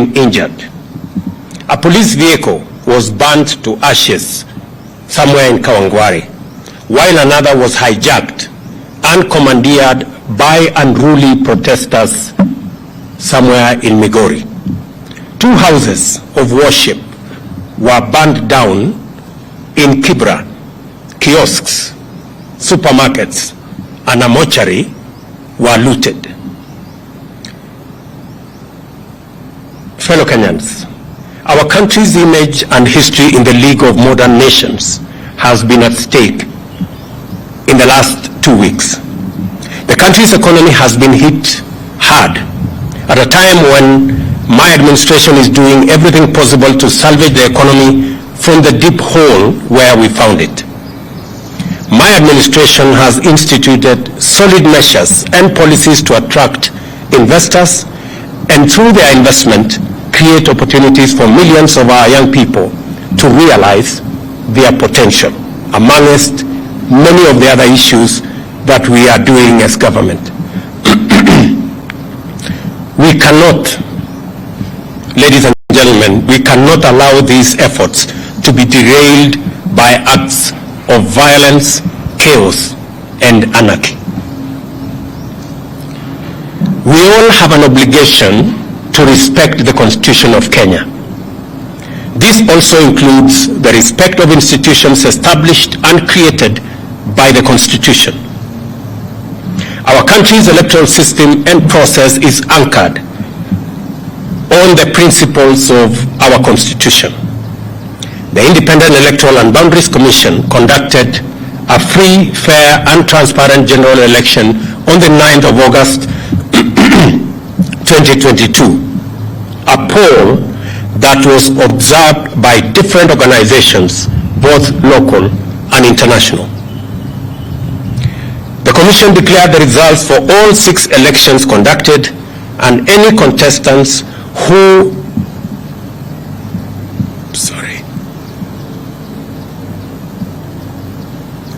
been injured. A police vehicle was burnt to ashes somewhere in Kawangware, while another was hijacked and commandeered by unruly protesters somewhere in Migori. 2 houses of worship were burned down in Kibra. Kiosks, supermarkets, and a mortuary were looted. Fellow Kenyans, our country's image and history in the League of Modern Nations has been at stake in the last 2 weeks. The country's economy has been hit hard at a time when my administration is doing everything possible to salvage the economy from the deep hole where we found it. My administration has instituted solid measures and policies to attract investors and through their investment create opportunities for millions of our young people to realize their potential, amongst many of the other issues that we are doing as government. We cannot, ladies and gentlemen, we cannot allow these efforts to be derailed by acts of violence, chaos, and anarchy. We all have an obligation to respect the Constitution of Kenya. This also includes the respect of institutions established and created by the Constitution. Our country's electoral system and process is anchored on the principles of our Constitution. The Independent Electoral and Boundaries Commission conducted a free, fair, and transparent general election on the 9th of August 2022. A poll that was observed by different organizations, both local and international. The Commission declared the results for all 6 elections conducted, and any contestants who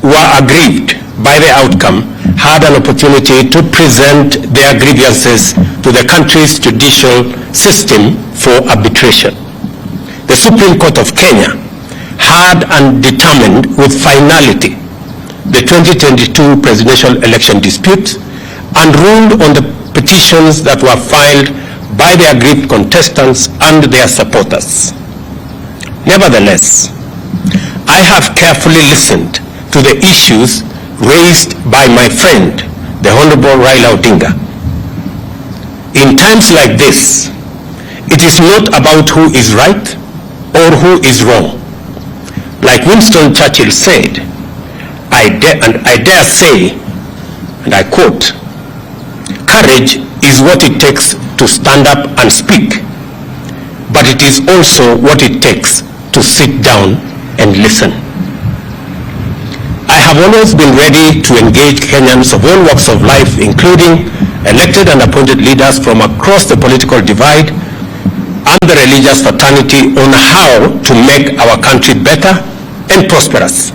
were aggrieved by the outcome had an opportunity to present their grievances to the country's judicial system for arbitration. The Supreme Court of Kenya had and determined with finality the 2022 presidential election dispute and ruled on the petitions that were filed by the aggrieved contestants and their supporters. Nevertheless, I have carefully listened to the issues raised by my friend, the Honorable Raila Odinga. In times like this, it is not about who is right or who is wrong. Like Winston Churchill said, I dare say, and I quote, "Courage is what it takes to stand up and speak, but it is also what it takes to sit down and listen." I have always been ready to engage Kenyans of all walks of life, including elected and appointed leaders from across the political divide and the religious fraternity, on how to make our country better and prosperous.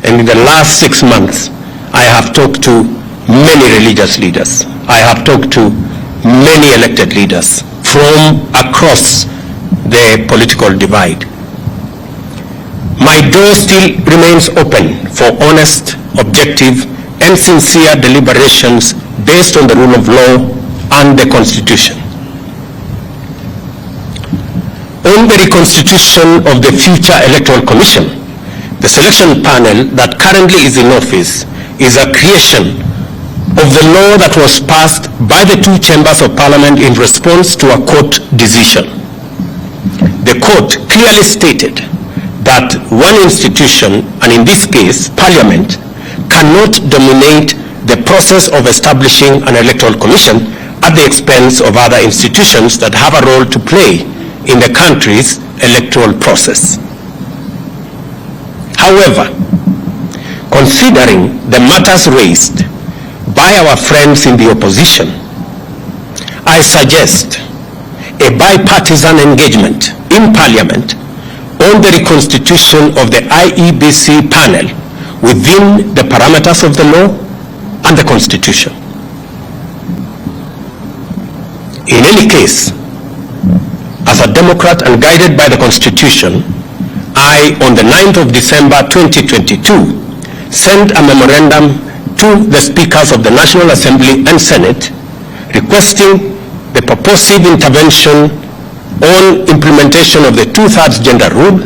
And in the last 6 months, I have talked to many religious leaders. I have talked to many elected leaders from across the political divide. My door still remains open for honest, objective, and sincere deliberations based on the rule of law and the Constitution. On the reconstitution of the future Electoral Commission, the selection panel that currently is in office is a creation of the law that was passed by the 2 chambers of Parliament in response to a court decision. The court clearly stated that one institution, and in this case, Parliament, cannot dominate the process of establishing an electoral commission at the expense of other institutions that have a role to play in the country's electoral process. However, considering the matters raised by our friends in the opposition, I suggest a bipartisan engagement in Parliament on the reconstitution of the IEBC panel within the parameters of the law and the Constitution. In any case, Democrat and guided by the Constitution, I, on the 9th of December 2022, sent a memorandum to the Speakers of the National Assembly and Senate requesting the purposive intervention on implementation of the 2/3 gender rule,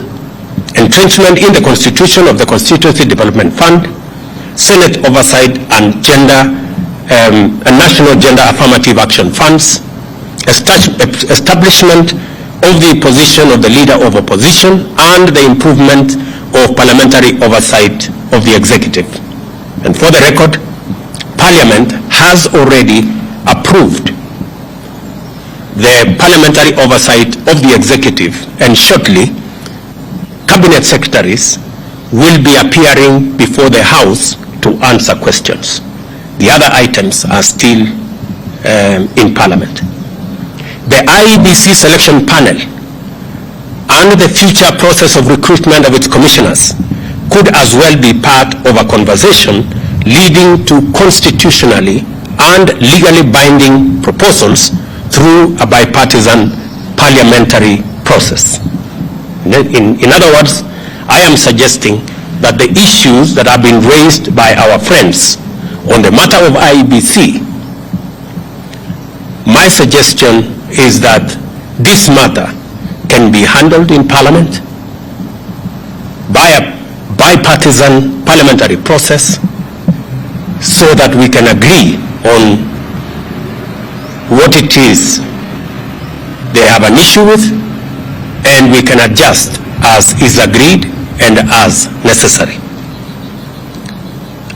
entrenchment in the Constitution of the Constituency Development Fund, Senate oversight and national gender affirmative action funds, establishment of the position of the Leader of Opposition, and the improvement of parliamentary oversight of the executive. And for the record, Parliament has already approved the parliamentary oversight of the executive, and shortly, cabinet secretaries will be appearing before the House to answer questions. The other items are still in Parliament. The IEBC selection panel and the future process of recruitment of its commissioners could as well be part of a conversation leading to constitutionally and legally binding proposals through a bipartisan parliamentary process. In other words, I am suggesting that the issues that have been raised by our friends on the matter of IEBC, my suggestion is that this matter can be handled in Parliament by a bipartisan parliamentary process so that we can agree on what it is they have an issue with, and we can adjust as is agreed and as necessary.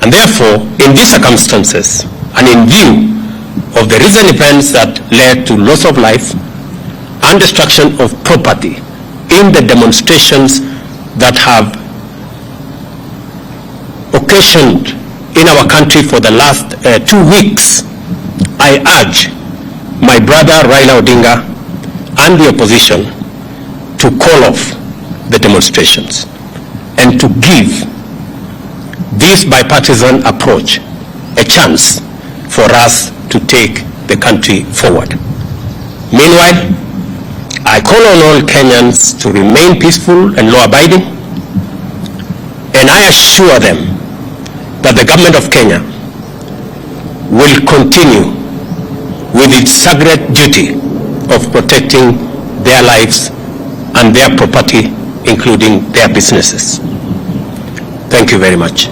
And therefore, in these circumstances, and in view of the recent events that led to loss of life and destruction of property in the demonstrations that have occasioned in our country for the last 2 weeks, I urge my brother Raila Odinga and the opposition to call off the demonstrations and to give this bipartisan approach a chance for us to take the country forward. Meanwhile, I call on all Kenyans to remain peaceful and law-abiding, and I assure them that the government of Kenya will continue with its sacred duty of protecting their lives and their property, including their businesses. Thank you very much.